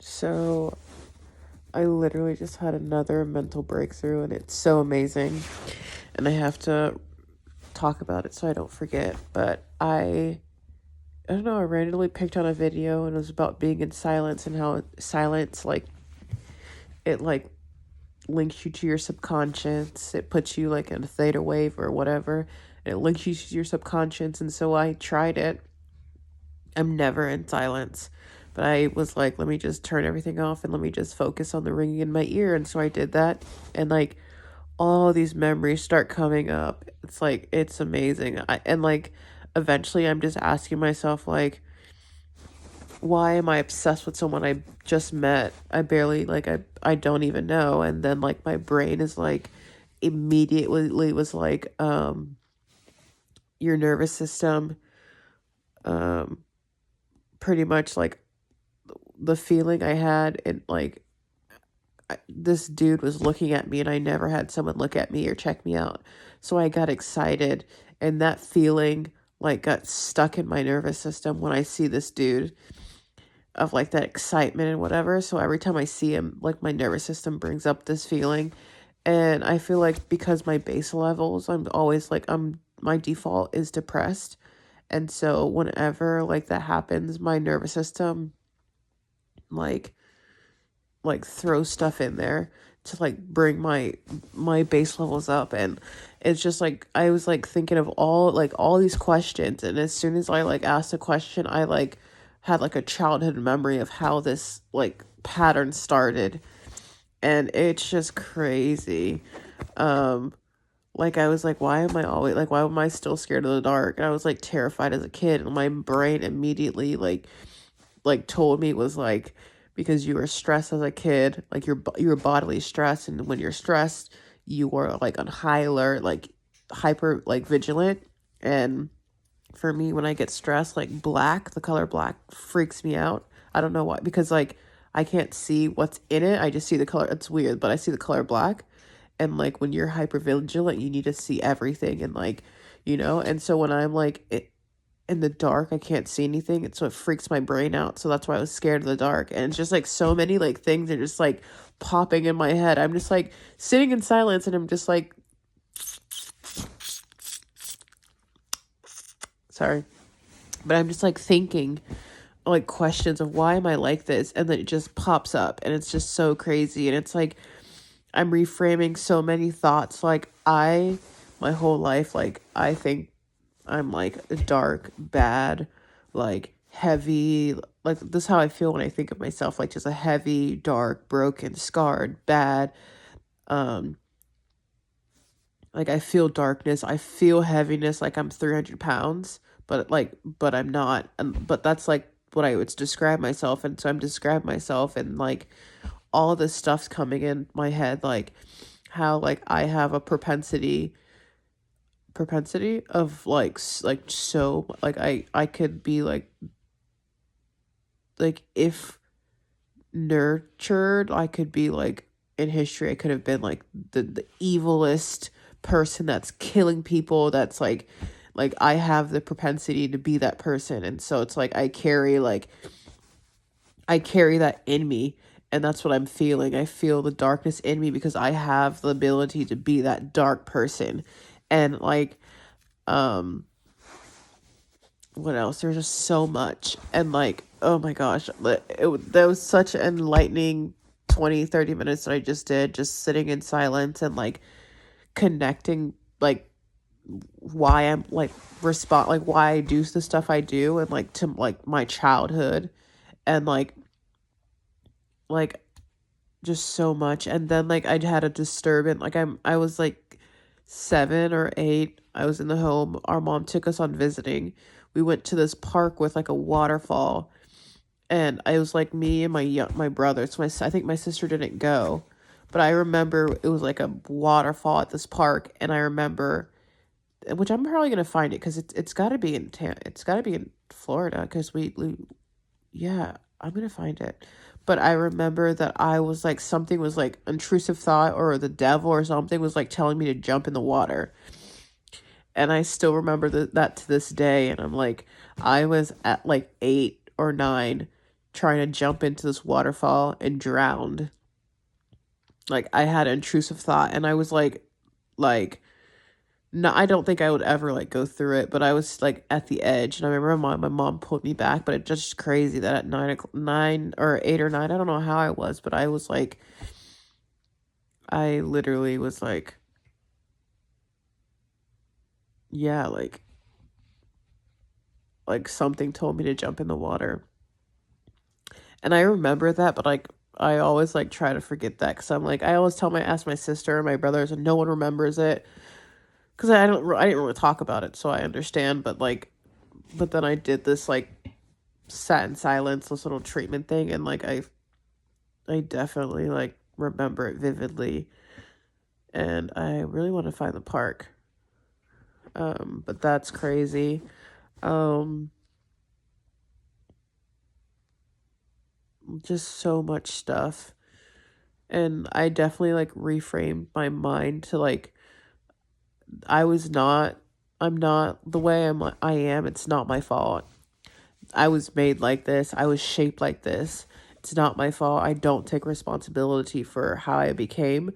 So I literally just had another mental breakthrough and it's so amazing. And I have to talk about it so I don't forget. But I don't know, I randomly picked on a video and it was about being in silence and how silence it links you to your subconscious. It puts you like in a theta wave or whatever. And it links you to your subconscious, and so I tried it. I'm never in silence. But I was like, let me just turn everything off and let me just focus on the ringing in my ear. And so I did that. And like all these memories start coming up. It's like, it's amazing. And like, eventually I'm just asking myself, like, why am I obsessed with someone I just met? I barely, like, I don't even know. And then like my brain is like, immediately was like, your nervous system, um, pretty much like the feeling I had, and like this dude was looking at me and I never had someone look at me or check me out. So I got excited, and that feeling like got stuck in my nervous system when I see this dude, of like that excitement and whatever. So every time I see him, like my nervous system brings up this feeling. And I feel like because my base levels, I'm always like, my default is depressed. And so whenever like that happens, my nervous system like throw stuff in there to like bring my base levels up. And it's just like I was like thinking of all these questions, and as soon as I like asked a question, I like had like a childhood memory of how this like pattern started. And it's just crazy. um like I was like, why am I still scared of the dark? And I was like terrified as a kid, and my brain immediately like told me, was like, because you were stressed as a kid, like you're bodily stressed, and when you're stressed you are like on high alert, like hyper like vigilant. And for me, when I get stressed, like black, the color black freaks me out. I don't know why, because like I can't see what's in it, I just see the color. It's weird, but I see the color black. And like when you're hyper vigilant, you need to see everything, and like, and so when I'm like in the dark, I can't see anything, and so it freaks my brain out. So that's why I was scared of the dark. And it's just like so many like things are just like popping in my head. I'm just like sitting in silence, and I'm just like, sorry, but I'm just like thinking like questions of why am I like this, and then it just pops up, and it's just so crazy. And it's like I'm reframing so many thoughts. Like my whole life, like I think I'm like dark, bad, like heavy. Like this is how I feel when I think of myself, like just a heavy, dark, broken, scarred, bad. Um, like I feel darkness, I feel heaviness, like I'm 300 pounds, but I'm not. But that's like what I would describe myself, and so I'm describing myself, and like all this stuff's coming in my head, like how like I have a propensity of like so like I could be like if nurtured, I could be like in history, I could have been like the evilest person that's killing people, that's like I have the propensity to be that person. And so it's like I carry that in me, and that's what I'm feeling. I feel the darkness in me because I have the ability to be that dark person. And like um what else? There's just so much. And like, oh my gosh, that was such an enlightening 20-30 minutes that I just did, just sitting in silence and like connecting, like why I'm like like why I do the stuff I do, and like to like my childhood, and like just so much. And then like I had a disturbance, like I was like 7 or 8. I was in the home, our mom took us on visiting. We went to this park with like a waterfall, and I was like me and my brother. So I think my sister didn't go, but I remember it was like a waterfall at this park. And I remember, which I'm probably gonna find it because it's got to be it's got to be in Florida, because we yeah, I'm gonna find it. But I remember that I was like, something was like intrusive thought, or the devil or something was like telling me to jump in the water. And I still remember that to this day. And I'm like, I was at like 8 or 9, trying to jump into this waterfall and drowned. Like, I had an intrusive thought, and I was like, no, I don't think I would ever like go through it, but I was like at the edge, and I remember my mom pulled me back. But it's just crazy that at 9 or 8 or 9, I don't know how I was, but I was like, I literally was like, yeah, like something told me to jump in the water, and I remember that, but like I always like try to forget that because I'm like I always ask my sister and my brothers, and no one remembers it because I didn't really talk about it, so I understand, but then I did this like sat in silence, this little treatment thing, and like I definitely like remember it vividly, and I really want to find the park. But that's crazy. Um, just so much stuff, and I definitely like reframed my mind to like I was not. I'm not the way I am. It's not my fault. I was made like this. I was shaped like this. It's not my fault. I don't take responsibility for how I became,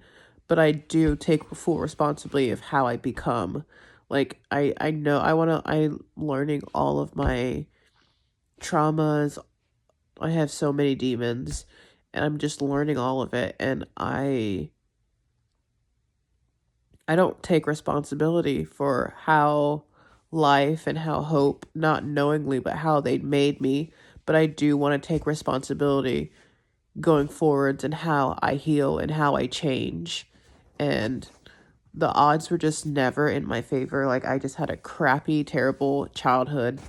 but I do take full responsibility of how I become. Like I know I'm learning all of my traumas. I have so many demons, and I'm just learning all of it, and I don't take responsibility for how life and how hope, not knowingly, but how they made me. But I do want to take responsibility going forwards and how I heal and how I change. And the odds were just never in my favor. Like, I just had a crappy, terrible childhood,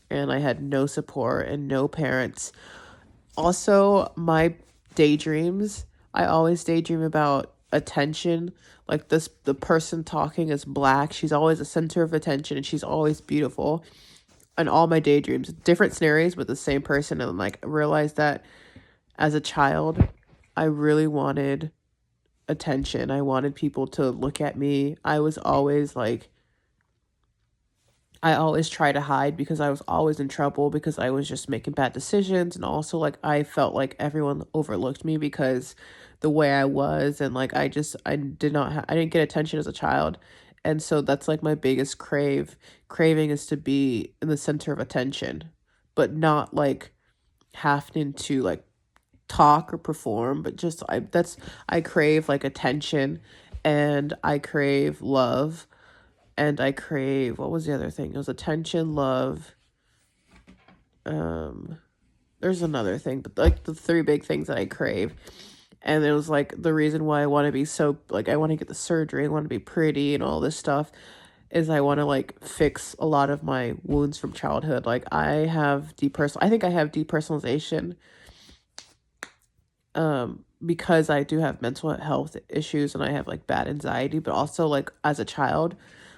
and I had no support and no parents. Also, my daydreams, I always daydream about attention. Like the person talking is black. She's always the center of attention, and she's always beautiful. And all my daydreams, different scenarios with the same person. And like, I realized that as a child, I really wanted attention. I wanted people to look at me. I always try to hide because I was always in trouble because I was just making bad decisions, and also like I felt like everyone overlooked me because the way I was, and like I didn't get attention as a child. And so that's like my biggest craving is to be in the center of attention, but not like having to like talk or perform, but just I crave like attention, and I crave love, and I crave, what was the other thing? It was attention, love. Um, there's another thing, but like the three big things that I crave. And it was like the reason why I want to be so like I want to get the surgery, I want to be pretty and all this stuff is I want to like fix a lot of my wounds from childhood. Like I think I have depersonalization because I do have mental health issues, and I have like bad anxiety, but also like as a child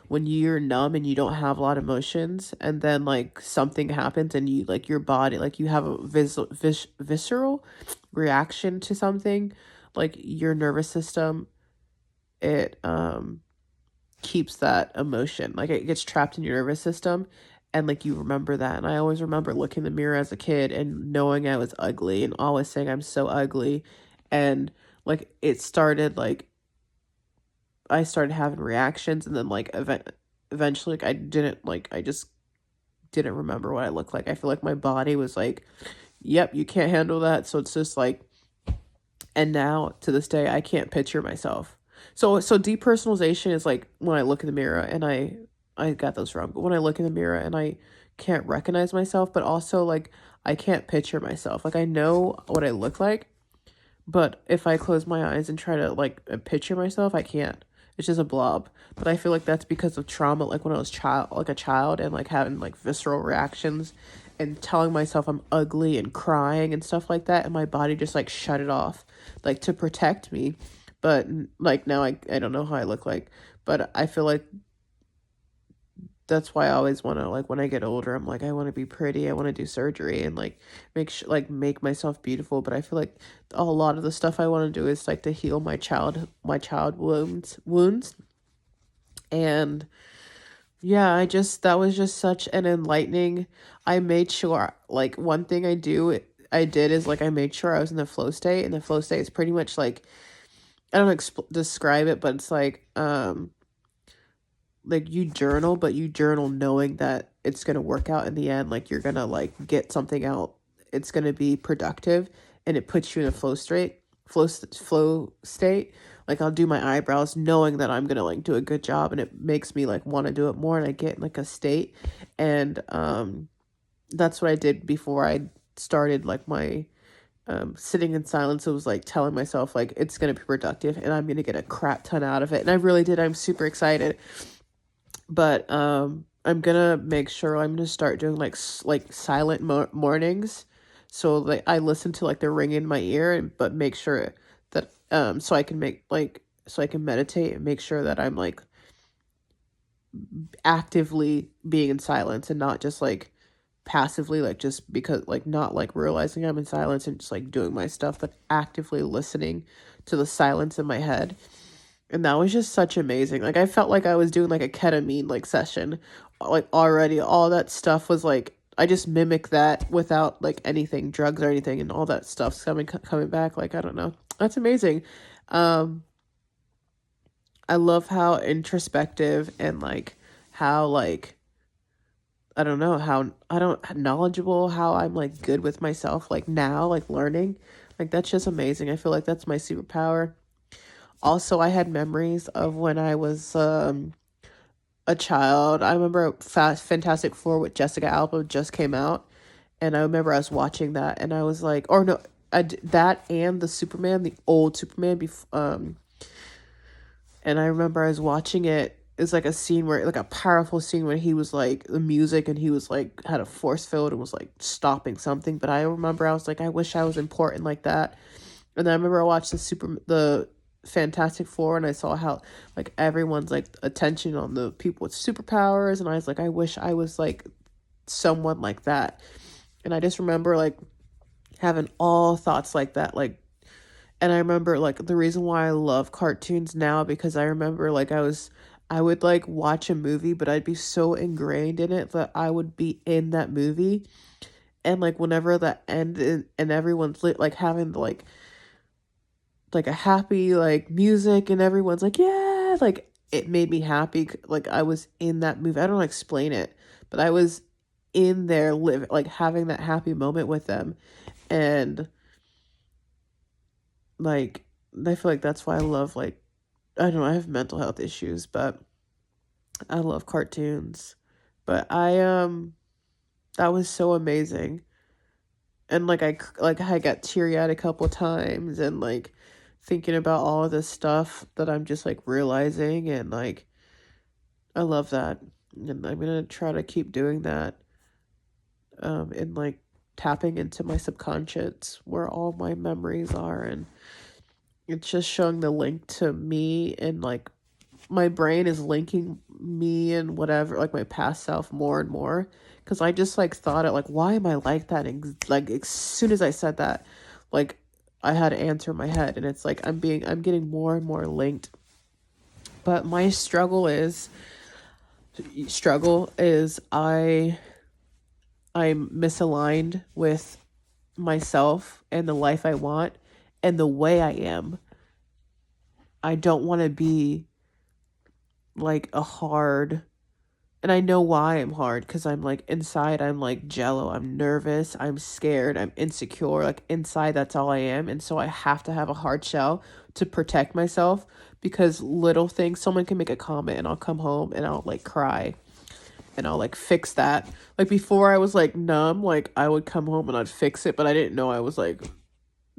when you're numb and you don't have a lot of emotions, and then like something happens and you like your body like you have a visceral reaction to something, like your nervous system, it keeps that emotion, like it gets trapped in your nervous system, and like you remember that. And I always remember looking in the mirror as a kid and knowing I was ugly and always saying I'm so ugly. And like it started like I started having reactions, and then like eventually like I just didn't remember what I looked like. I feel like my body was like, yep, you can't handle that. So it's just like, and now to this day I can't picture myself. So depersonalization is like when I look in the mirror and I got those wrong, but when I look in the mirror and I can't recognize myself, but also like I can't picture myself. Like I know what I look like, but if I close my eyes and try to like picture myself, I can't. It's just a blob. But I feel like that's because of trauma, like when I was a child, and like having like visceral reactions and telling myself I'm ugly and crying and stuff like that, and my body just like shut it off, like to protect me. But like now I don't know how I look like, but I feel like that's why I always want to like when I get older, I'm like I want to be pretty, I want to do surgery and like make myself beautiful. But I feel like a lot of the stuff I want to do is like to heal my child wounds. And yeah, that was just such an enlightening. I made sure like one thing I do I did is like I made sure I was in the flow state, and the flow state is pretty much like, I don't describe it, but it's like you journal, but you journal knowing that it's going to work out in the end. Like you're going to like get something out. It's going to be productive, and it puts you in a flow state. Like I'll do my eyebrows knowing that I'm going to like do a good job, and it makes me like want to do it more, and I get in like a state. And that's what I did before I started like my sitting in silence. It was like telling myself like it's going to be productive and I'm going to get a crap ton out of it. And I really did. I'm super excited. But I'm gonna make sure I'm gonna start doing like silent mornings, so like I listen to like the ring in my ear, but make sure that so I can so I can meditate and make sure that I'm like actively being in silence and not just like passively, like just because like not like realizing I'm in silence and just like doing my stuff, but actively listening to the silence in my head. And that was just such amazing. Like I felt like I was doing like a ketamine like session. Like already all that stuff was like I just mimic that without like anything, drugs or anything, and all that stuff's coming back. Like I don't know. That's amazing. Um I love how introspective and like how like I don't know how I don't knowledgeable how I'm like good with myself like now, like learning. Like that's just amazing. I feel like that's my superpower. Also, I had memories of when I was a child. I remember Fantastic Four with Jessica Alba just came out, and I remember I was watching that, and I was like, or no, that and the Superman, the old Superman, and I remember I was watching it. It's like a scene where, like a powerful scene where he was like the music, and he was like had a force field and was like stopping something. But I remember I was like, I wish I was important like that. And then I remember I watched the Fantastic Four, and I saw how like everyone's like attention on the people with superpowers, and I was like, I wish I was like someone like that. And I just remember like having all thoughts like that, like, and I remember like the reason why I love cartoons now, because I remember like I would like watch a movie, but I'd be so ingrained in it that I would be in that movie. And like whenever that ended and everyone's like having like a happy like music and everyone's like yeah, like it made me happy, like I was in that movie. I don't explain it, but I was in there live like having that happy moment with them. And like I feel like that's why I love like I don't know, I have mental health issues, but I love cartoons. But that was so amazing. And like I got teary-eyed a couple times, and like thinking about all of this stuff that I'm just like realizing, and like I love that. And I'm gonna try to keep doing that, and like tapping into my subconscious where all my memories are. And it's just showing the link to me, and like my brain is linking me and whatever, like my past self more and more. Because I just like thought it like, why am I like that? And like as soon as I said that, like I had an answer in my head, and it's like I'm getting more and more linked. But my struggle is I'm misaligned with myself and the life I want and the way I am. I don't want to be like a hard, and I know why I'm hard, because I'm like inside I'm like jello. I'm nervous, I'm scared, I'm insecure. Like inside that's all I am. And so I have to have a hard shell to protect myself, because little things, someone can make a comment and I'll come home and I'll like cry, and I'll like fix that. Like before I was like numb, like I would come home and I'd fix it, but I didn't know I was like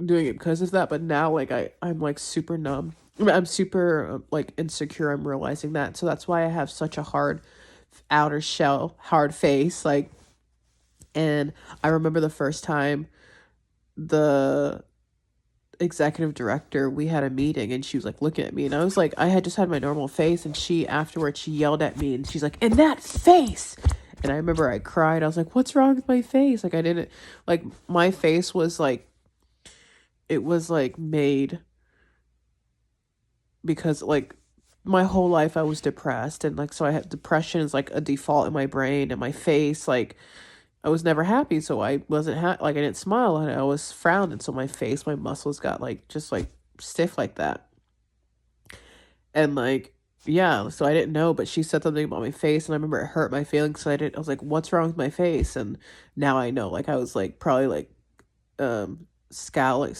doing it because of that. But now like I'm like super numb. I'm super like insecure. I'm realizing that. So that's why I have such a hard outer shell, hard face. Like, and I remember the first time the executive director, we had a meeting, and she was like looking at me, and I was like, I had just had my normal face, and she afterwards she yelled at me, and she's like, in that face. And I remember I cried. I was like, what's wrong with my face? Like I didn't, like my face was like, it was like made because like my whole life I was depressed, and like so I had depression is like a default in my brain and my face. Like I was never happy, so I wasn't like I didn't smile, and I always frowned, and so my face, my muscles got like just like stiff like that. And like, yeah, so I didn't know, but she said something about my face, and I remember it hurt my feelings. So I was like, what's wrong with my face? And now I know, like, I was like, probably like, scowling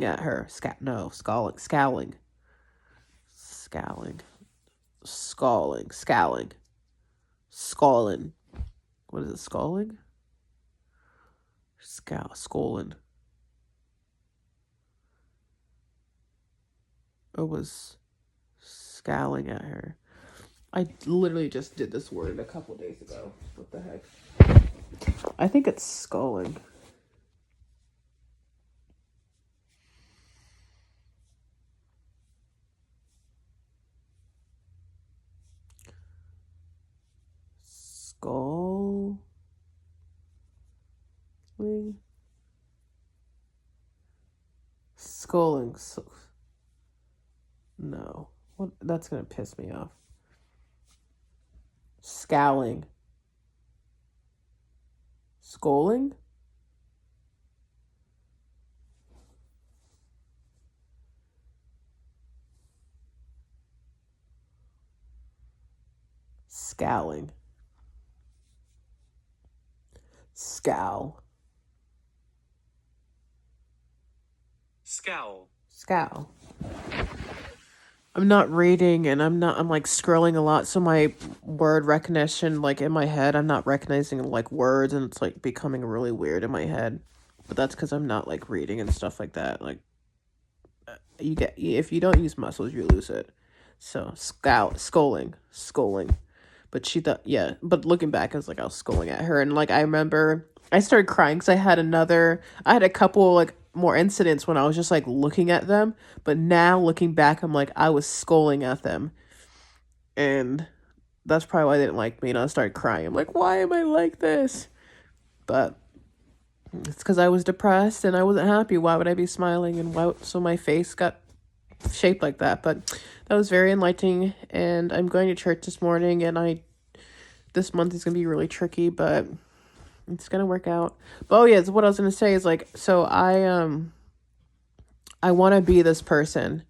at her. No, scowling. What is it, scowling? Scowling. I was scowling at her. I literally just did this word a couple days ago. What the heck? I think it's scowling. Sculling. Sculling. No. What? That's gonna piss me off. Scowling. Sculling? Scowling. Scowl. Scowl. I'm not reading, and I'm like scrolling a lot, so my word recognition, like in my head, I'm not recognizing like words, and it's like becoming really weird in my head. But that's because I'm not like reading and stuff like that. Like, if you don't use muscles, you lose it. So scolding. But she thought, yeah. But looking back, I was scolding at her, and like I remember, I started crying because I had a couple like more incidents when I was just like looking at them. But now looking back, I'm like, I was scolding at them, and that's probably why they didn't like me. And I started crying. I'm like, why am I like this? But it's because I was depressed and I wasn't happy. Why would I be smiling? And why? So my face got shaped like that. But that was very enlightening. And I'm going to church this morning, and this month is gonna be really tricky, but it's gonna work out. But oh yeah, so what I was gonna say is like, so I want to be this person.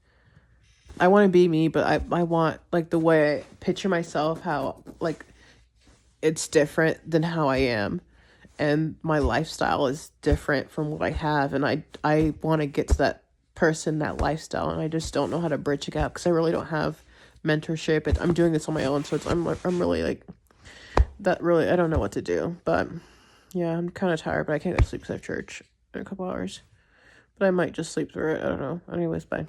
I want to be me, but I want like the way I picture myself, how like it's different than how I am, and my lifestyle is different from what I have, and I want to get to that person, that lifestyle, and I just don't know how to bridge a gap because I really don't have mentorship, and I'm doing this on my own, so I'm really like that. Really, I don't know what to do, but yeah, I'm kind of tired, but I can't go to sleep because I have church in a couple hours, but I might just sleep through it. I don't know. Anyways, bye.